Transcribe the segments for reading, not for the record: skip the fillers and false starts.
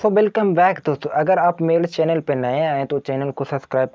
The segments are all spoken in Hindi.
सो वेलकम बैक दोस्तों। अगर आप मेरे चैनल पे नए आए तो चैनल को सब्सक्राइब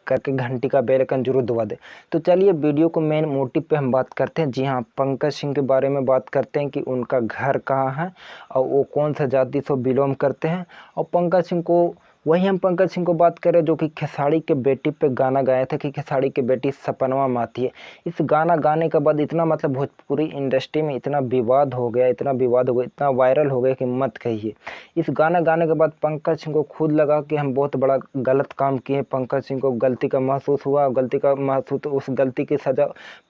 करके घंटी का बेल आइकन जरूर दबा दें। तो चलिए वीडियो को मेन मोटिव पे हम बात करते हैं। जी हाँ, पंकज सिंह के बारे में बात करते हैं कि उनका घर कहाँ है और वो कौन सा जाति से बिलोंग करते हैं। और पंकज सिंह को हम पंकज सिंह को बात करें जो कि खेसारी के बेटी पे गाना गाया था कि खेसारी की बेटी सपनवा माती है। इस गाना गाने के बाद इतना भोजपुरी इंडस्ट्री में इतना विवाद हो गया, इतना वायरल हो गया कि मत कहिए। इस गाना गाने के बाद पंकज सिंह को खुद लगा कि हम बहुत बड़ा गलत काम किए। पंकज सिंह को गलती का महसूस हुआ, उस गलती की सज़ा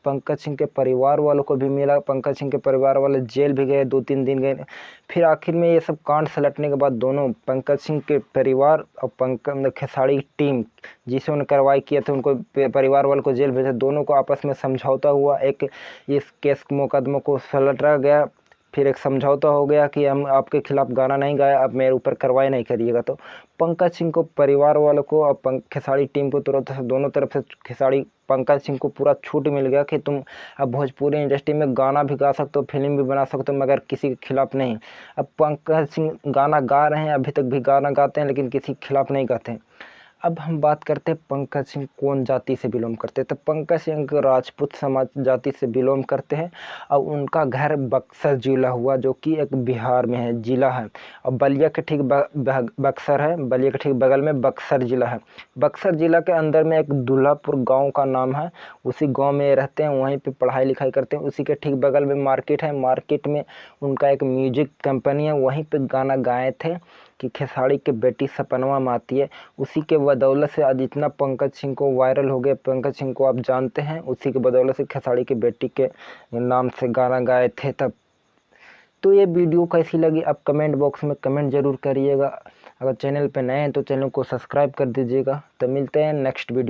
पंकज सिंह के परिवार वालों को भी मिला। पंकज सिंह के परिवार वाले जेल भी गए, 2-3 दिन गए। फिर आखिर में ये सब कांड सलटने के बाद दोनों पंकज सिंह के परिवार और पंकज खेसारी टीम जिसे उन्होंने कार्रवाई किया था उनको परिवार वालों को जेल भेजा। दोनों को आपस में समझौता हुआ, एक इस केस मुकदमों को सलटा गया। फिर एक समझौता हो गया कि हम आपके खिलाफ गाना नहीं गाया, अब मेरे ऊपर कार्रवाई नहीं करिएगा। तो पंकज सिंह को परिवार वालों को और खेसारी टीम को तुरंत दोनों तरफ से खेसारी पंकज सिंह को पूरा छूट मिल गया कि तुम अब भोजपुरी इंडस्ट्री में गाना भी गा सकते हो, फिल्म भी बना सकते हो, मगर किसी के खिलाफ नहीं। अब पंकज सिंह गाना गा रहे हैं, अभी तक भी गाना गाते हैं, लेकिन किसी के खिलाफ नहीं गाते हैं। अब हम बात करते हैं पंकज सिंह कौन जाति से बिलोंग करते हैं। तो पंकज सिंह राजपूत समाज जाति से बिलोंग करते हैं और उनका घर बक्सर जिला हुआ, जो कि एक बिहार में है, जिला है। और बलिया के ठीक बक्सर है, बलिया के ठीक बगल में बक्सर जिला है। बक्सर जिला के अंदर में एक दुल्हापुर गांव का नाम है, उसी गांव में रहते हैं, वहीं पे पढ़ाई लिखाई करते हैं। उसी के ठीक बगल में मार्केट है, मार्केट में उनका एक म्यूजिक कंपनी है, वहीं पे गाना गाए थे कि खेसारी की बेटी सपनवा माती है। उसी के बदौलत से आज इतना पंकज सिंह को वायरल हो गया। पंकज सिंह को आप जानते हैं, उसी के बदौलत से खेसारी की बेटी के नाम से गाना गाए थे तब। तो ये वीडियो कैसी लगी आप कमेंट बॉक्स में कमेंट जरूर करिएगा। अगर चैनल पे नए हैं तो चैनल को सब्सक्राइब कर दीजिएगा। तो मिलते हैं नेक्स्ट वीडियो।